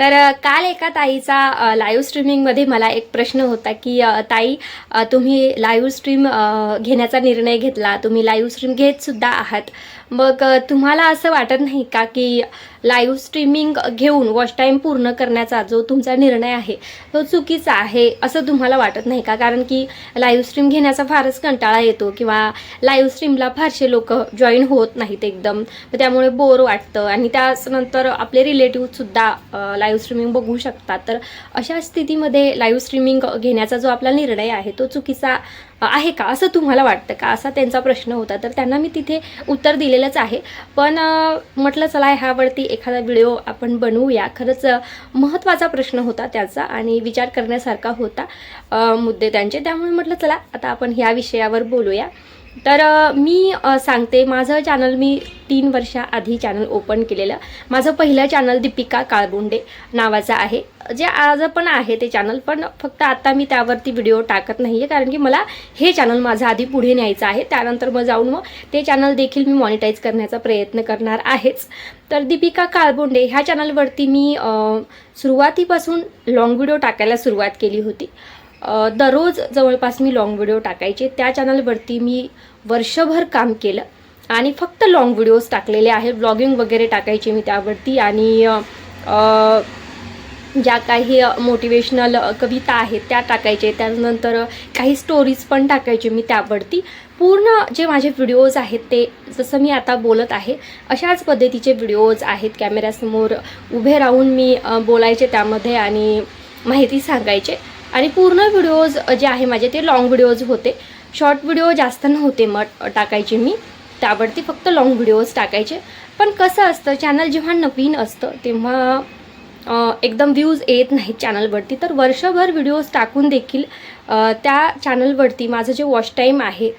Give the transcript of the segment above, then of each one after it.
तर काल एका ताईचा लाईव्ह स्ट्रीमिंगमध्ये मला एक प्रश्न होता की ताई, तुम्ही लाईव्ह स्ट्रीम घेण्याचा निर्णय घेतला, तुम्ही लाईव्ह स्ट्रीम घेत सुद्धा आहात, मग तुम्हाला असं वाटत नाही का की लाईव्ह स्ट्रीमिंग घेऊन वॉच टाईम पूर्ण करण्याचा जो तुमचा निर्णय आहे तो चुकीचा आहे असं तुम्हाला वाटत नाही का? कारण की लाईव्ह स्ट्रीम घेण्याचा फारच कंटाळा येतो किंवा लाईव्ह स्ट्रीमला फारसे लोक जॉईन होत नाहीत एकदम, त्यामुळे बोर वाटतं आणि त्यानंतर आपले रिलेटिव्हसुद्धा लाईव्ह स्ट्रीमिंग बघू शकतात. तर अशा स्थितीमध्ये लाईव्ह स्ट्रीमिंग घेण्याचा जो आपला निर्णय आहे तो चुकीचा आहे का असं तुम्हाला वाटतं का, असा त्यांचा प्रश्न होता. तर त्यांना मी तिथे उत्तर दिलेलंच आहे. पण म्हटलं चला ह्यावरती एखादा व्हिडिओ आपण बनवूया. खरंच महत्त्वाचा प्रश्न होता त्याचा आणि विचार करण्यासारखा होता मुद्दे त्यांचे, त्यामुळे म्हटलं चला आता आपण ह्या विषयावर बोलूया. तर मी सांगते, माझं चॅनल मी 3 वर्षाआधी चॅनल ओपन केलेलं. माझं पहिलं चॅनल दीपिका काळबोंडे नावाचं आहे, जे आज पण आहे ते चॅनल, पण फक्त आता मी त्यावरती व्हिडिओ टाकत नाही आहे कारण की मला हे चॅनल माझं आधी पुढे न्यायचं आहे. त्यानंतर मग जाऊन ते चॅनल देखील मी मॉनिटाईज करण्याचा प्रयत्न करणार आहेच. तर दीपिका काळबोंडे ह्या चॅनलवरती मी सुरुवातीपासून लॉंग व्हिडिओ टाकायला सुरुवात केली होती. दररोज जवळपास मी लॉंग व्हिडिओ टाकायचे. त्या चॅनलवरती मी वर्षभर काम केलं आणि फक्त लॉंग व्हिडिओज टाकलेले आहेत. ब्लॉगिंग वगैरे टाकायचे मी त्यावरती आणि ज्या काही मोटिवेशनल कविता आहेत त्या टाकायचे. त्यानंतर काही स्टोरीज पण टाकायचे मी त्यावरती. पूर्ण जे माझे व्हिडिओज आहेत ते जसं मी आता बोलत आहे अशाच पद्धतीचे व्हिडिओज आहेत. कॅमेऱ्यासमोर उभे राहून मी बोलायचे त्यामध्ये आणि माहिती सांगायचे. आणि पूर्ण व्हिडिओज जे आहे माझे ते लॉंग व्हिडिओज होते. शॉर्ट व्हिडिओ जास्त नव्हते मग टाकायचे मी त्यावरती, फक्त लॉंग व्हिडिओज टाकायचे. पण कसं असतं, चॅनल जेव्हा नवीन असतं तेव्हा एकदम व्ह्यूज येत नाहीत चॅनलवरती. तर वर्षभर व्हिडिओज टाकून देखील त्या चॅनलवरती माझं जे वॉच टाईम आहे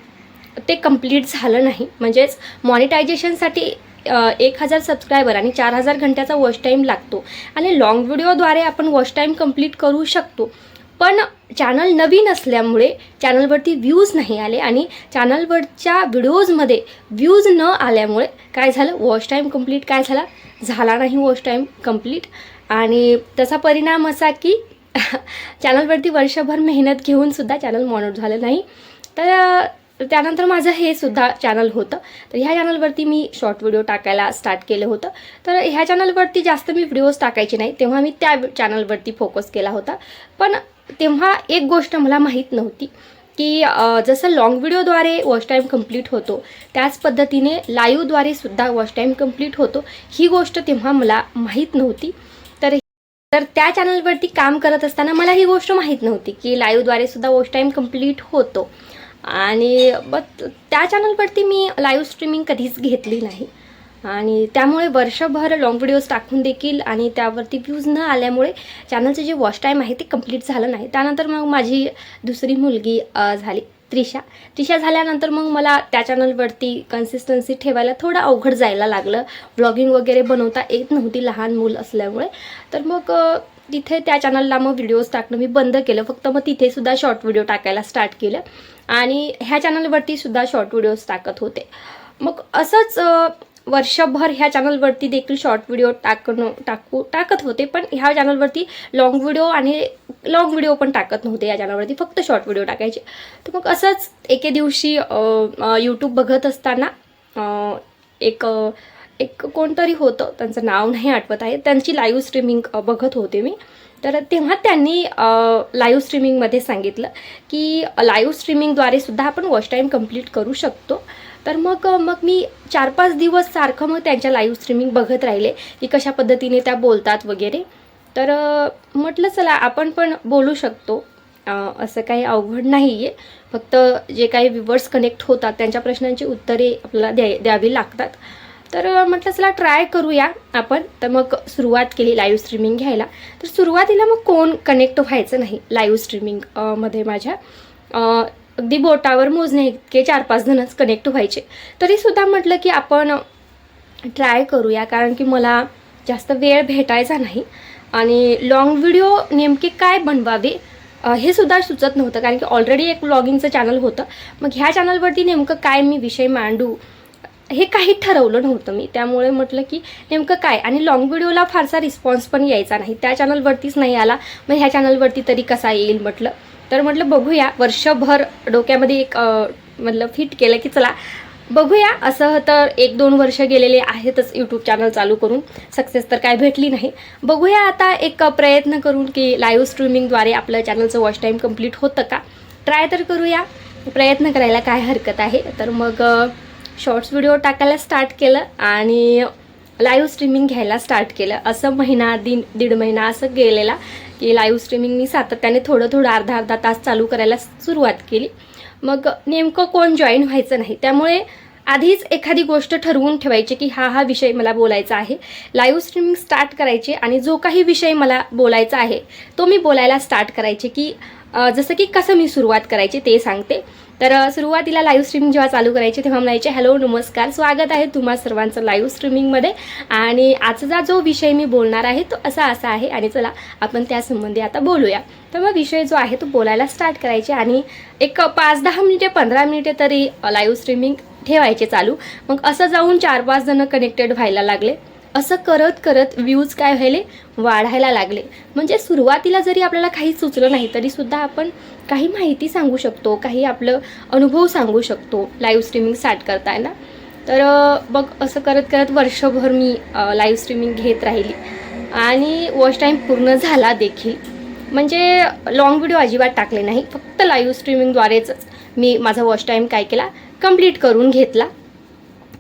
ते कंप्लीट झालं नाही. म्हणजेच मॉनिटायझेशनसाठी 1000 सबस्क्रायबर आणि 4000 घंट्याचा वॉच टाईम लागतो आणि लॉंग व्हिडिओद्वारे आपण वॉच टाईम कंप्लीट करू शकतो. पण चॅनल नवीन असल्यामुळे चॅनलवरती व्ह्यूज नाही आले आणि चॅनलवरच्या व्हिडिओजमध्ये व्ह्यूज न आल्यामुळे काय झालं, वॉच टाईम कंप्लीट काय झाला नाही वॉच टाईम कंप्लीट. आणि त्याचा परिणाम असा की चॅनलवरती वर्षभर मेहनत घेऊनसुद्धा चॅनल मॉनिटर झालं नाही. तर त्यानंतर माझं हे सुद्धा चॅनल होतं. तर ह्या चॅनलवरती मी शॉर्ट व्हिडिओ टाकायला स्टार्ट केलं होतं. तर ह्या चॅनलवरती जास्त मी व्हिडिओज टाकायचे नाही, तेव्हा मी त्या चॅनलवरती फोकस केला होता. पण तेव्हा एक गोष्ट मला माहीत नव्हती की जसं लॉंग व्हिडिओद्वारे वॉच टाईम कंप्लीट होतो त्याच पद्धतीने लाईव्हद्वारे सुद्धा वॉच टाईम कंप्लीट होतो. ही गोष्ट तेव्हा मला माहीत नव्हती. तर त्या चॅनलवरती काम करत असताना मला ही गोष्ट माहीत नव्हती की लाईव्हद्वारे सुद्धा वॉच टाईम कंप्लीट होतो. आणि मग त्या चॅनलवरती मी लाईव्ह स्ट्रीमिंग कधीच घेतली नाही आणि त्यामुळे वर्षभर लॉंग व्हिडिओज टाकून देखील आणि त्यावरती व्ह्यूज न आल्यामुळे चॅनलचं जे वॉच टाईम आहे ते कंप्लीट झालं नाही. त्यानंतर मग माझी दुसरी मुलगी झाली त्रिशा झाल्यानंतर मग मला त्या चॅनलवरती कन्सिस्टन्सी ठेवायला थोडं अवघड जायला लागलं. व्लॉगिंग वगैरे बनवता येत नव्हती लहान मूल असल्यामुळे. तर मग तिथे त्या चॅनलला मग व्हिडिओज टाकणं मी बंद केलं. फक्त मग तिथेसुद्धा शॉर्ट व्हिडिओ टाकायला स्टार्ट केलं आणि ह्या चॅनलवरती सुद्धा शॉर्ट व्हिडिओज टाकत होते. मग असंच वर्षभर ह्या चॅनलवरती देखील शॉर्ट व्हिडिओ टाकत होते. पण ह्या चॅनलवरती लॉंग व्हिडिओ पण टाकत नव्हते. या चॅनलवरती फक्त शॉर्ट व्हिडिओ टाकायचे. तर मग असंच एके दिवशी यूट्यूब बघत असताना एक कोणतरी होतं, त्यांचं नाव नाही आठवत आहे, त्यांची लाईव्ह स्ट्रीमिंग बघत होते मी. तर तेव्हा त्यांनी लाईव्ह स्ट्रीमिंगमध्ये सांगितलं की लाईव्ह स्ट्रीमिंगद्वारे सुद्धा आपण वॉच टाईम कंप्लीट करू शकतो. तर मग मी 4-5 दिवस सारखं मग त्यांच्या लाईव्ह स्ट्रीमिंग बघत राहिले की कशा पद्धतीने त्या बोलतात वगैरे. तर म्हटलं चला आपण पण बोलू शकतो, असं काही अवघड नाही आहे. फक्त जे काही व्ह्यूवर्स कनेक्ट होतात त्यांच्या प्रश्नांची उत्तरे आपल्याला द्यावी लागतात. तर म्हटलं चला ट्राय करूया आपण. तर मग सुरुवात केली लाईव्ह स्ट्रीमिंग घ्यायला. तर सुरुवातीला मग कोण कनेक्ट व्हायचं नाही लाईव्ह स्ट्रीमिंग मध्ये. माझ्या अगदी बोटावर मोजणे इतके 4-5 जणच कनेक्ट व्हायचे. तरीसुद्धा म्हटलं की आपण ट्राय करूया, कारण की मला जास्त वेळ भेटायचा नाही आणि लॉंग व्हिडिओ नेमके काय बनवावे हे सुद्धा सुचत नव्हतं. कारण की ऑलरेडी एक व्लॉगिंगचं चॅनल होतं. मग ह्या चॅनलवरती नेमकं काय मी विषय मांडू हे काही ठरवलं नव्हतं मी. त्यामुळे म्हटलं की नेमकं काय, आणि लॉंग व्हिडिओला फारसा रिस्पॉन्स पण यायचा नाही, त्या चॅनलवरतीच नाही आला, मग ह्या चॅनलवरती तरी कसा येईल म्हटलं. तर म्हटलं बघूया, वर्षभर डोक्यामध्ये एक म्हटलं फिट केलं की चला बघूया. असं तर 1-2 वर्ष गेलेले आहेतच यूट्यूब चॅनल चालू करून, सक्सेस तर काय भेटली नाही. बघूया आता एक प्रयत्न करून की लाईव्ह स्ट्रीमिंगद्वारे आपलं चॅनलचं वॉच टाईम कंप्लीट होतं का, ट्राय तर करूया. प्रयत्न करायला काय हरकत आहे. तर मग शॉर्ट्स व्हिडिओ टाकायला स्टार्ट केलं आणि लाईव्ह स्ट्रीमिंग घ्यायला स्टार्ट केलं. असं महिना दीड महिना असं गेलेला की लाईव्ह स्ट्रीमिंग मी सातत्याने थोडं अर्धा तास चालू करायला सुरुवात केली. मग नेमकं कोण जॉईन व्हायचं नाही, त्यामुळे आधीच एखादी गोष्ट ठरवून ठेवायची की हा विषय मला बोलायचा आहे. लाईव्ह स्ट्रीमिंग स्टार्ट करायचे आणि जो काही विषय मला बोलायचा आहे तो मी बोलायला स्टार्ट करायचे. की जसं की कसं मी सुरुवात करायची ते सांगते. तर सुरुवातीला लाईव्ह स्ट्रीमिंग जेव्हा चालू करायचे तेव्हा म्हणायचे, हॅलो नमस्कार, स्वागत आहे तुम्हा सर्वांचं लाईव्ह स्ट्रीमिंगमध्ये, आणि आजचा जो विषय मी बोलणार आहे तो असा आहे, आणि चला आपण त्यासंबंधी आता बोलूया. तर मग विषय जो आहे तो बोलायला स्टार्ट करायचे आणि एक 5-10 मिनिटे 15 मिनिटे तरी लाईव्ह स्ट्रीमिंग ठेवायचे चालू. मग असं जाऊन 4-5 जण कनेक्टेड व्हायला लागले. असं करत व्ह्यूज काय व्हायले, वाढायला लागले. म्हणजे सुरुवातीला जरी आपल्याला काही सुचलं नाही तरीसुद्धा आपण काही माहिती सांगू शकतो, काही आपलं अनुभव सांगू शकतो लाईव्ह स्ट्रीमिंग स्टार्ट करताना. तर मग असं करत वर्षभर मी लाईव्ह स्ट्रीमिंग घेत राहिली आणि वॉच टाईम पूर्ण झाला देखील. म्हणजे लाँग व्हिडिओ अजिबात टाकले नाही, फक्त लाईव्ह स्ट्रीमिंगद्वारेच मी माझा वॉच टाईम काय केला, कंप्लीट करून घेतला.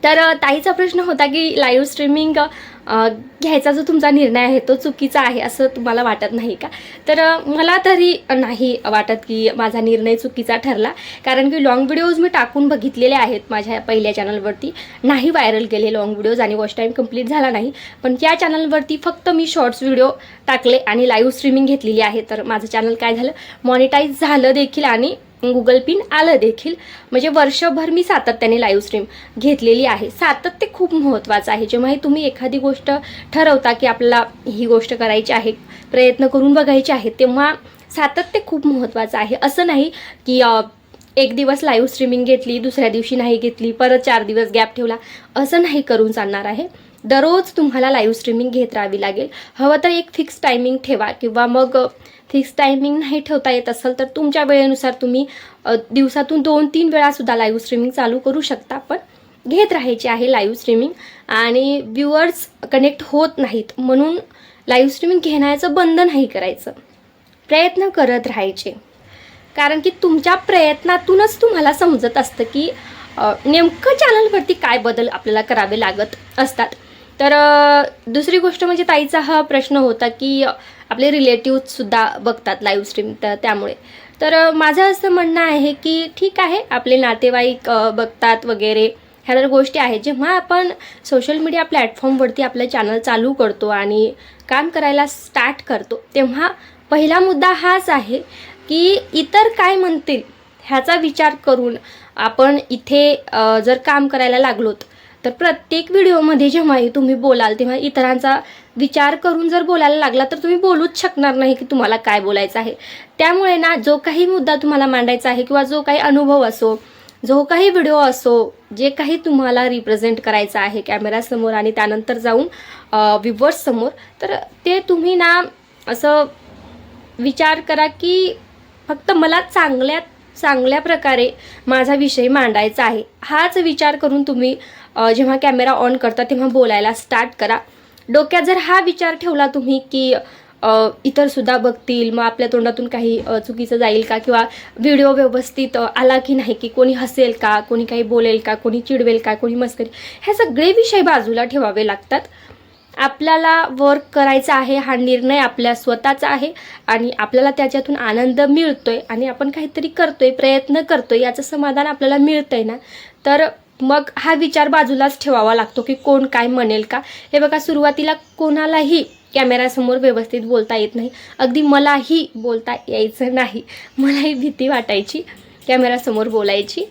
तर ताईचा प्रश्न होता की लाईव्ह स्ट्रीमिंग घ्यायचा जो तुमचा निर्णय आहे तो चुकीचा आहे असं तुम्हाला वाटत नाही का? तर मला तरी नाही वाटत की माझा निर्णय चुकीचा ठरला, कारण की लाँग व्हिडिओज मी टाकून बघितलेले आहेत माझ्या पहिल्या चॅनलवरती, नाही व्हायरल गेले लाँग व्हिडिओज आणि वॉच टाईम कंप्लीट झाला नाही. पण या चॅनलवरती फक्त मी शॉर्ट्स व्हिडिओ टाकले आणि लाईव्ह स्ट्रीमिंग घेतलेली आहे. तर माझं चॅनल काय झालं, मॉनिटाईज झालं देखील आणि गुगल पिन आलं देखील. म्हणजे वर्षभर मी सातत्याने लाईव्ह स्ट्रीम घेतलेली आहे. सातत्य खूप महत्त्वाचं आहे. जेव्हाही तुम्ही एखादी गोष्ट ठरवता की आपल्याला ही गोष्ट करायची आहे, प्रयत्न करून बघायचे आहे, तेव्हा सातत्य खूप महत्त्वाचं आहे. असं नाही की एक दिवस लाईव्ह स्ट्रीमिंग घेतली, दुसऱ्या दिवशी नाही घेतली, परत 4 दिवस गॅप ठेवला, असं नाही करून चालणार आहे. दररोज तुम्हाला लाईव्ह स्ट्रीमिंग घेत राहावी लागेल. हवं तर एक फिक्स टायमिंग ठेवा, किंवा मग फिक्स टायमिंग नाही ठेवता येत असेल तर तुमच्या वेळेनुसार तुम्ही दिवसातून 2-3 वेळासुद्धा लाईव्ह स्ट्रीमिंग चालू करू शकता. पण घेत राहायची आहे लाईव्ह स्ट्रीमिंग. आणि व्ह्युअर्स कनेक्ट होत नाहीत म्हणून लाईव्ह स्ट्रीमिंग घेण्याचं बंद नाही करायचं, प्रयत्न करत राहायचे. कारण की तुमच्या प्रयत्नातूनच तुम्हाला समजत असतं की नेमकं चॅनलवरती काय बदल आपल्याला करावे लागत असतात. तर दुसरी गोष्ट म्हणजे ताईचा हा प्रश्न होता की आपले रिलेटिव्हसुद्धा बघतात लाईव्ह स्ट्रीम, तर त्यामुळे. तर माझं असं म्हणणं आहे की ठीक आहे, आपले नातेवाईक बघतात वगैरे, ह्या तर गोष्टी आहेत. जेव्हा आपण सोशल मीडिया प्लॅटफॉर्मवरती आपलं चॅनल चालू करतो आणि काम करायला स्टार्ट करतो, तेव्हा पहिला मुद्दा हाच आहे की इतर काय म्हणतील ह्याचा विचार करून आपण इथे जर काम करायला लागलोत, तर प्रत्येक व्हिडिओमध्ये जेव्हाही तुम्ही बोलाल तेव्हा इतरांचा विचार करून जर बोलायला लागला तर तुम्ही बोलूच शकणार नाही की तुम्हाला काय बोलायचं आहे. त्यामुळे ना, जो काही मुद्दा तुम्हाला मांडायचा आहे किंवा जो काही अनुभव असो, जो काही व्हिडिओ असो, जे काही तुम्हाला रिप्रेझेंट करायचं आहे कॅमेरासमोर आणि त्यानंतर जाऊन व्ह्युअर्ससमोर, तर ते तुम्ही ना असं विचार करा की फक्त मला चांगल्या प्रकारे माझा विषय मांडायचा आहे, हाच विचार करून तुम्ही जेव्हा कॅमेरा ऑन करता तेव्हा बोलायला स्टार्ट करा. डोक्यात जर हा विचार ठेवला तुम्ही की इतरसुद्धा बघतील, मग आपल्या तोंडातून काही चुकीचं जाईल का, किंवा व्हिडिओ व्यवस्थित आला की नाही, की कोणी हसेल का, कोणी काही बोलेल का, कोणी चिडवेल का, कोणी मस्करी, हे सगळे विषय बाजूला ठेवावे लागतात. आपल्याला वर्क करायचा आहे, हा निर्णय आपल्या स्वतःचा आहे आणि आपल्याला त्याच्यातून आनंद मिळतोय आणि आपण काहीतरी करतोय, प्रयत्न करतोय, याचं समाधान आपल्याला मिळतंय ना, तर मग हा विचार बाजूलाच ठेवावा लागतो की कोण काय म्हणेल का. हे बघा, सुरुवातीला कोणालाही कॅमेरासमोर व्यवस्थित बोलता येत नाही. अगदी मलाही बोलता यायचं नाही, मलाही भीती वाटायची कॅमेरासमोर बोलायची.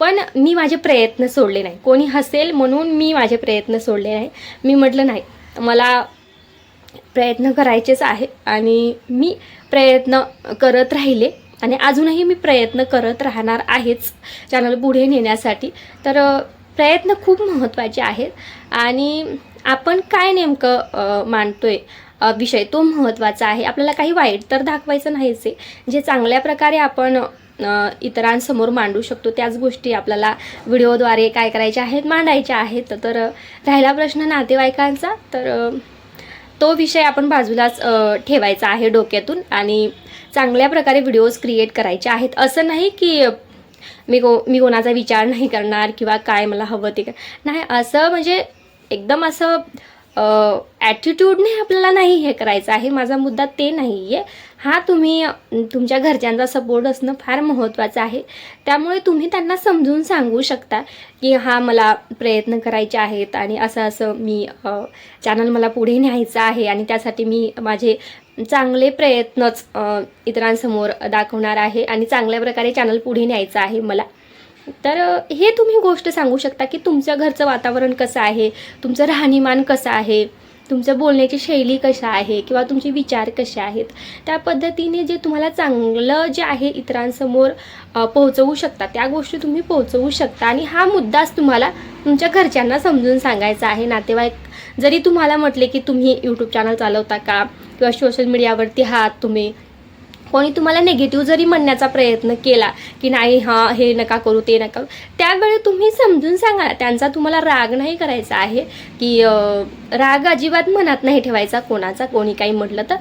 पण मी माझे प्रयत्न सोडले नाही. कोणी हसेल म्हणून मी माझे प्रयत्न सोडले नाही. मी म्हटलं नाही, मला प्रयत्न करायचेच आहे आणि मी प्रयत्न करत राहिले आणि अजूनही मी प्रयत्न करत राहणार आहेच चॅनल पुढे नेण्यासाठी. तर प्रयत्न खूप महत्त्वाचे आहेत आणि आपण काय नेमकं मांडतोय विषय तो महत्त्वाचा आहे. आपल्याला काही वाईट तर दाखवायचं नाहीच आहे. जे चांगल्या प्रकारे आपण इतरांसमोर मांडू शकतो त्याच गोष्टी आपल्याला व्हिडिओद्वारे काय करायच्या आहेत, मांडायच्या आहेत. तर राहिला प्रश्न नातेवाईकांचा, तर तो विषय आपण बाजूलाच ठेवायचा आहे डोक्यातून आणि चांगल्या प्रकारे व्हिडिओज क्रिएट करायचे आहेत. असं नाही की मी कोणाचा विचार नाही करणार किंवा काय मला हवं ते नाही, असं म्हणजे एकदम असं ॲटिट्यूडने आपल्याला नाही हे करायचं आहे. माझा मुद्दा ते नाही आहे. हा तुम्ही तुमच्या घरच्यांचा सपोर्ट असणं फार महत्त्वाचं आहे. त्यामुळे तुम्ही त्यांना समजून सांगू शकता की हा मला प्रयत्न करायचे आहेत आणि असं असं मी चॅनल मला पुढे न्यायचं आहे आणि त्यासाठी मी माझे चांगले प्रयत्नच इतरांसमोर दाखवणार आहे आणि चांगल्या प्रकारे चॅनल पुढे न्यायचं आहे मला. तर हे तुम्ही गोष्ट सांगू शकता की तुमच्या घरचं वातावरण कसं आहे, तुमचं राहणीमान कसं आहे, तुमचं बोलण्याची शैली कशा आहे किंवा तुमचे विचार कसे आहेत. त्या पद्धतीने जे तुम्हाला चांगलं जे आहे इतरांसमोर पोहोचवू शकता त्या गोष्टी तुम्ही पोहोचवू शकता आणि हा मुद्दाच तुम्हाला तुमच्या घरच्यांना समजून सांगायचा आहे. नातेवाईक जरी तुम्हाला म्हटले की तुम्ही यूट्यूब चॅनल चालवता का किंवा सोशल मीडियावरती आहात तुम्ही, कोणी तुम्हाला निगेटिव्ह जरी म्हणण्याचा प्रयत्न केला की नाही हां हे नका करू ते नका करू, त्यावेळी तुम्ही समजून सांगा. त्यांचा तुम्हाला राग नाही करायचा आहे की राग अजिबात मनात नाही ठेवायचा कोणाचा, कोणी काही म्हटलं तर.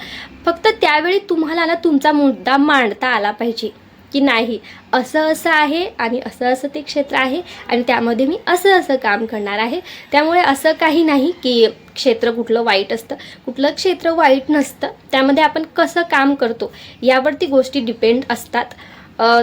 फक्त त्यावेळी तुम्हाला ना तुमचा मुद्दा मांडता आला पाहिजे की नाही असं असं आहे आणि असं असं ते क्षेत्र आहे आणि त्यामध्ये मी असं असं काम करणार आहे. त्यामुळे असं काही नाही की क्षेत्र कुठलं वाईट असतं, कुठलं क्षेत्र वाईट नसतं. त्यामध्ये आपण कसं काम करतो यावरती गोष्टी डिपेंड असतात.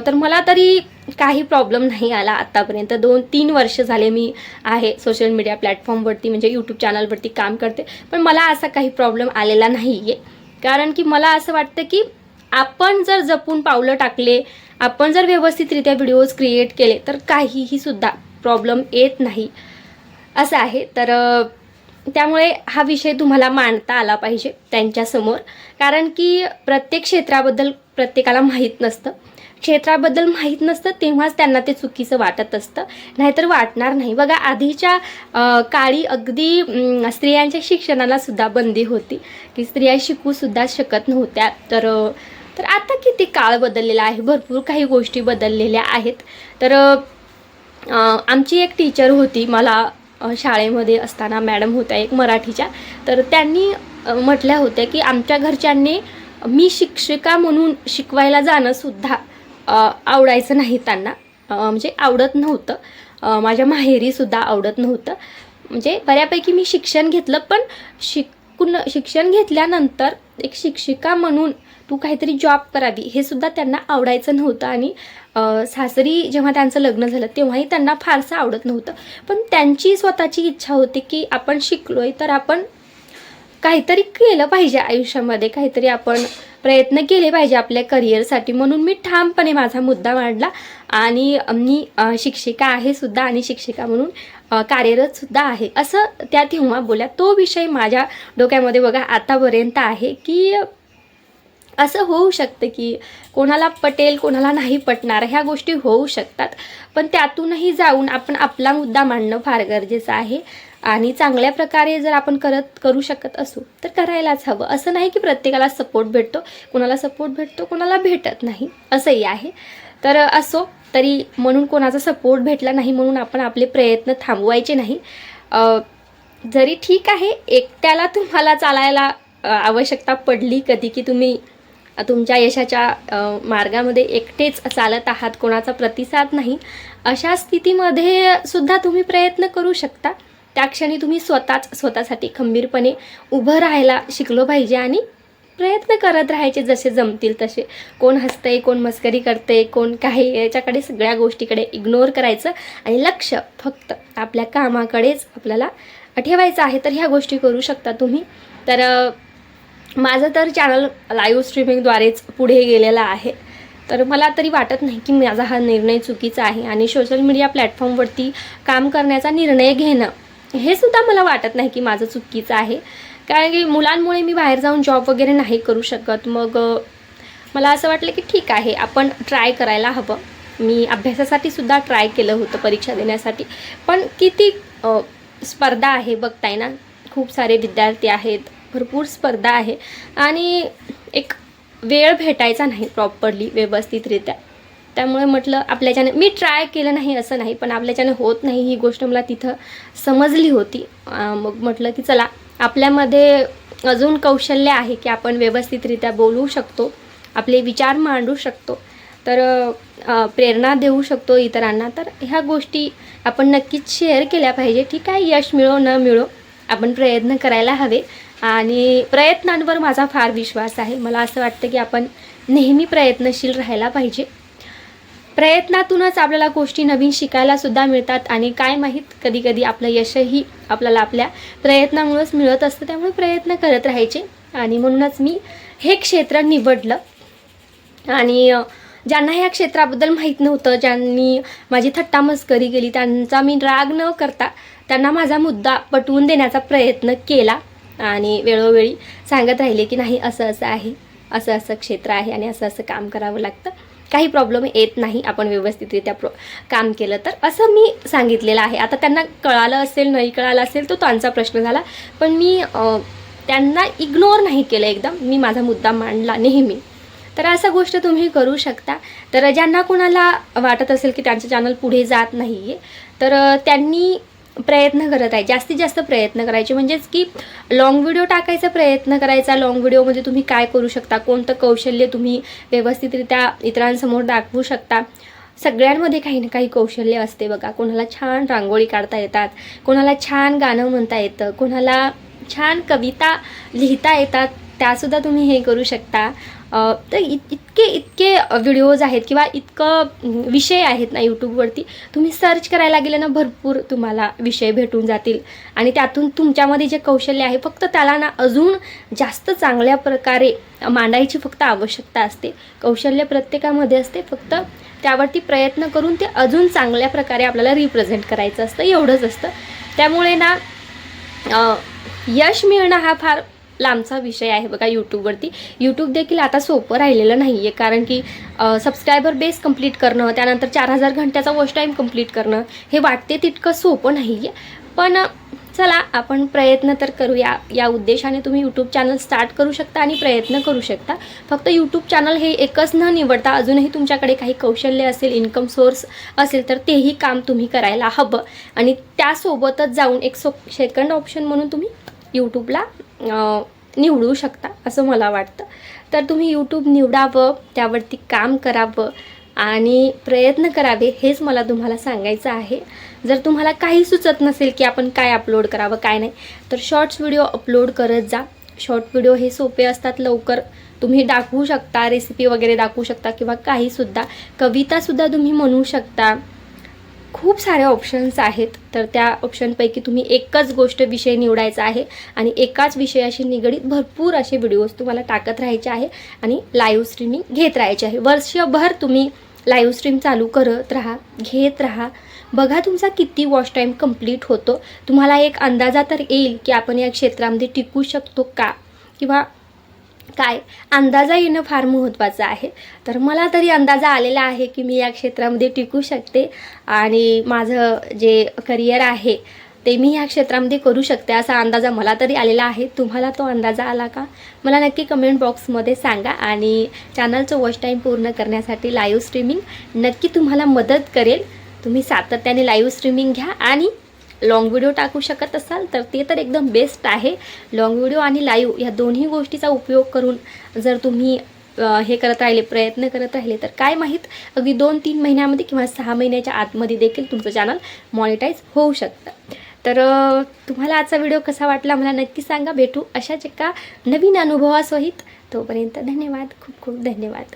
तर मला तरी काही प्रॉब्लेम नाही आला आत्तापर्यंत. 2-3 वर्ष झाले मी आहे सोशल मीडिया प्लॅटफॉर्मवरती म्हणजे यूट्यूब चॅनलवरती काम करते, पण मला असा काही प्रॉब्लेम आलेला नाही आहे. कारण की मला असं वाटतं की आपण जर जपून पावलं टाकले, आपण जर व्यवस्थितरित्या व्हिडिओज क्रिएट केले तर काहीही सुद्धा प्रॉब्लेम येत नाही असं आहे. तर त्यामुळे हा विषय तुम्हाला मांडता आला पाहिजे त्यांच्यासमोर. कारण की प्रत्येक क्षेत्राबद्दल प्रत्येकाला माहीत नसतं. क्षेत्राबद्दल माहीत नसतं तेव्हाच त्यांना ते चुकीचं वाटत असतं, नाहीतर वाटणार नाही. बघा आधीच्या काळी अगदी स्त्रियांच्या शिक्षणाला सुद्धा बंदी होती की स्त्रिया शिकूसुद्धा शकत नव्हत्या. तर आता किती काळ बदललेला आहे, भरपूर काही गोष्टी बदललेल्या आहेत. तर आमची एक टीचर होती, मला शाळेमध्ये असताना मॅडम होत्या एक मराठीच्या, तर त्यांनी म्हटल्या होत्या की आमच्या घरच्यांनी मी शिक्षिका म्हणून शिकवायला जाणंसुद्धा आवडायचं नाही त्यांना, म्हणजे आवडत नव्हतं. माझ्या माहेरीसुद्धा आवडत नव्हतं. म्हणजे बऱ्यापैकी मी शिक्षण घेतलं, पण शिक्षण घेतल्यानंतर एक शिक्षिका म्हणून तू काहीतरी जॉब करावी हे सुद्धा त्यांना आवडायचं नव्हतं. आणि सासरी जेव्हा त्यांचं लग्न झालं तेव्हाही त्यांना फारसं आवडत नव्हतं. पण त्यांची स्वतःची इच्छा होती की आपण शिकलोय तर आपण काहीतरी केलं पाहिजे आयुष्यामध्ये, काहीतरी आपण प्रयत्न केले पाहिजे आपल्या करिअरसाठी. म्हणून मी ठामपणे माझा मुद्दा मांडला आणि मी शिक्षिका आहे सुद्धा आणि शिक्षिका म्हणून कार्यरत सुद्धा आहे असं त्या तेव्हा बोलल्या. तो विषय माझ्या डोक्यामध्ये बघा आतापर्यंत आहे की असं होऊ शकतं की कोणाला पटेल कोणाला नाही पटणार, ह्या गोष्टी होऊ शकतात. पण त्यातूनही जाऊन आपण आपला मुद्दा मांडणं फार गरजेचं आहे आणि चांगल्या प्रकारे जर आपण करू शकत असू तर करायलाच हवं. असं नाही की प्रत्येकाला सपोर्ट भेटतो, कोणाला सपोर्ट भेटतो कोणाला भेटत नाही असंही आहे. तर असो तरी म्हणून कोणाचा सपोर्ट भेटला नाही म्हणून आपण आपले प्रयत्न थांबवायचे नाही. जरी ठीक आहे एकट्याला तुम्हाला चालायला आवश्यकता पडली कधी की तुम्ही तुमच्या यशाच्या मार्गामध्ये एकटेच चालत आहात, कोणाचा प्रतिसाद नाही, अशा स्थितीमध्ये सुद्धा तुम्ही प्रयत्न करू शकता. त्या क्षणी तुम्ही स्वतःसाठी खंबीरपणे उभं राहायला शिकलो पाहिजे आणि प्रयत्न करत राहायचे जसे जमतील तसे. कोण हसतंय कोण मस्करी करते कोण काही, याच्याकडे सगळ्या गोष्टीकडे इग्नोर करायचं आणि लक्ष फक्त आपल्या कामाकडेच आपल्याला ठेवायचं आहे. तर ह्या गोष्टी करू शकता तुम्ही. तर माझं तर चॅनल लाईव्ह स्ट्रीमिंगद्वारेच पुढे गेलेला आहे. तर मला तरी वाटत नाही की माझा हा निर्णय चुकीचा आहे आणि सोशल मीडिया प्लॅटफॉर्मवरती काम करण्याचा निर्णय घेणं हे सुद्धा मला वाटत नाही की माझं चुकीचं आहे. कारण की मुलांमुळे मी बाहेर जाऊन जॉब वगैरे नाही करू शकत. मग मला असं वाटलं की ठीक आहे आपण ट्राय करायला हवं मी अभ्यासासाठी सुद्धा ट्राय केलं होतं परीक्षा देण्यासाठी, पण किती स्पर्धा आहे बघताय ना, खूप सारे विद्यार्थी आहेत, भरपूर स्पर्धा आहे आणि एक वेळ भेटायचा नाही प्रॉपरली व्यवस्थितरित्या. त्यामुळे म्हटलं आपल्याच्याने, मी ट्राय केलं नाही असं नाही, पण आपल्याच्याने होत नाही ही गोष्ट मला तिथं समजली होती. मग म्हटलं की चला, आपल्यामध्ये अजून कौशल्य आहे की आपण व्यवस्थितरित्या बोलू शकतो, आपले विचार मांडू शकतो, तर प्रेरणा देऊ शकतो इतरांना. तर ह्या गोष्टी आपण नक्कीच शेअर केल्या पाहिजे. ठीक आहे, यश मिळो न मिळो, आपण प्रयत्न करायला हवे आणि प्रयत्नांवर माझा फार विश्वास आहे. मला असं वाटतं की आपण नेहमी प्रयत्नशील राहायला पाहिजे. प्रयत्नातूनच आपल्याला गोष्टी नवीन शिकायलासुद्धा मिळतात आणि काय माहीत, कधी कधी आपलं यशही आपल्याला आपल्या प्रयत्नामुळेच मिळत असतं. त्यामुळे प्रयत्न करत राहायचे आणि म्हणूनच मी हे क्षेत्र निवडलं. आणि ज्यांना ह्या क्षेत्राबद्दल माहीत नव्हतं, ज्यांनी माझी थट्टा मस्करी केली, त्यांचा मी राग न करता त्यांना माझा मुद्दा पटवून देण्याचा प्रयत्न केला आणि वेळोवेळी सांगत राहिले की नाही, असं असं आहे, असं असं क्षेत्र आहे आणि असं असं काम करावं लागतं, काही प्रॉब्लेम येत नाही आपण व्यवस्थितरित्या काम केलं तर, असं मी सांगितलेलं आहे. आता त्यांना कळालं असेल नाही कळालं असेल तो त्यांचा प्रश्न झाला, पण मी त्यांना इग्नोर नाही केलं. एकदम मी माझा मुद्दा मांडला नेहमी. तर असं गोष्ट तुम्ही करू शकता. तर ज्यांना कोणाला वाटत असेल की त्यांचं चॅनल पुढे जात नाही आहे, तर त्यांनी प्रयत्न करत आहे, जास्तीत जास्त प्रयत्न करायचे, म्हणजेच की लॉंग व्हिडिओ टाकायचा प्रयत्न करायचा. लॉंग व्हिडिओमध्ये तुम्ही काय करू शकता, कोणतं कौशल्य तुम्ही व्यवस्थितरित्या इतरांसमोर दाखवू शकता. सगळ्यांमध्ये काही ना काही कौशल्य असते बघा. कोणाला छान रांगोळी काढता येतात, कोणाला छान गाणं म्हणता येतं, कोणाला छान कविता लिहिता येतात, त्यासुद्धा तुम्ही हे करू शकता. तर इतके व्हिडिओज आहेत किंवा इतकं विषय आहेत ना यूट्यूबवरती, तुम्ही सर्च करायला गेलं ना भरपूर तुम्हाला विषय भेटून जातील आणि त्यातून तुमच्यामध्ये जे कौशल्य आहे फक्त त्याला ना अजून जास्त चांगल्या प्रकारे मांडायची फक्त आवश्यकता असते. कौशल्य प्रत्येकामध्ये असते, फक्त त्यावरती प्रयत्न करून ते अजून चांगल्या प्रकारे आपल्याला रिप्रेझेंट करायचं असतं, एवढंच असतं. त्यामुळे ना यश मिळणं हा फार लांबचा विषय आहे बघा यूट्यूबवरती. यूट्यूब देखील आता सोपं राहिलेलं नाही आहे, कारण की सबस्क्रायबर बेस कंप्लीट करणं, त्यानंतर 4000 घंट्याचा वॉच टाईम कंप्लीट करणं हे वाटते तितकं सोपं नाही आहे. पण चला, आपण प्रयत्न तर करूया. या उद्देशाने तुम्ही यूट्यूब चॅनल स्टार्ट करू शकता आणि प्रयत्न करू शकता. फक्त यूट्यूब चॅनल हे एकच न निवडता अजूनही तुमच्याकडे काही कौशल्य असेल, इन्कम सोर्स असेल, तर तेही काम तुम्ही करायला हवं. आणि त्यासोबतच जाऊन एक सेकंड ऑप्शन म्हणून तुम्ही यूट्यूबला निवडू शकता, असं मला वाटतं. तर तुम्ही यूट्यूब निवडावं, त्यावरती काम करावं आणि प्रयत्न करावे, हेच मला तुम्हाला सांगायचं आहे. जर तुम्हाला काही सुचत नसेल की आपण काय अपलोड करावं काय नाही, तर शॉर्ट्स व्हिडिओ अपलोड करत जा. शॉर्ट व्हिडिओ हे सोपे असतात, लवकर तुम्ही दाखवू शकता, रेसिपी वगैरे दाखवू शकता किंवा काहीसुद्धा, कवितासुद्धा तुम्ही म्हणू शकता. खूप सारे ऑप्शन्स आहेत. तर त्या ऑप्शनपैकी तुम्ही एकच गोष्ट विषय निवडायचा आहे आणि एकाच विषयाशी निगडीत भरपूर असे व्हिडिओज तुम्हाला टाकत राहायचे आहे आणि लाईव्ह स्ट्रीमिंग घेत राहायचे आहे. वर्षभर तुम्ही लाईव्ह स्ट्रीम चालू करत राहा, घेत राहा. बघा तुमचा किती वॉच टाईम कंप्लीट होतो. तुम्हाला एक अंदाजा तर येईल की आपण या क्षेत्रामध्ये टिकू शकतो का, किंवा काय, अंदाजा येणं फार महत्त्वाचं आहे. तर मला तरी अंदाजा आलेला आहे की मी या क्षेत्रामध्ये टिकू शकते आणि माझं जे करिअर आहे ते मी या क्षेत्रामध्ये करू शकते, असा अंदाजा मला तरी आलेला आहे. तुम्हाला तो अंदाजा आला का, मला नक्की कमेंट बॉक्समध्ये सांगा. आणि चॅनलचं वॉच टाईम पूर्ण करण्यासाठी लाईव्ह स्ट्रीमिंग नक्की तुम्हाला मदत करेल. तुम्ही सातत्याने लाईव्ह स्ट्रीमिंग घ्या आणि लॉंग व्हिडिओ टाकू शकत असाल तर ते तर एकदम बेस्ट आहे. लॉंग व्हिडिओ आणि लाईव्ह या दोन्ही गोष्टीचा उपयोग करून जर तुम्ही हे करत राहिले, प्रयत्न करत राहिले, तर काय माहीत अगदी 2-3 महिन्यामध्ये किंवा 6 महिन्याच्या आतमध्ये देखील तुमचं चॅनल मॉनिटाईज होऊ शकतं. तर तुम्हाला आजचा व्हिडिओ कसा वाटला मला नक्की सांगा. भेटू अशाच एका नवीन अनुभवासहित. तोपर्यंत धन्यवाद, खूप खूप धन्यवाद.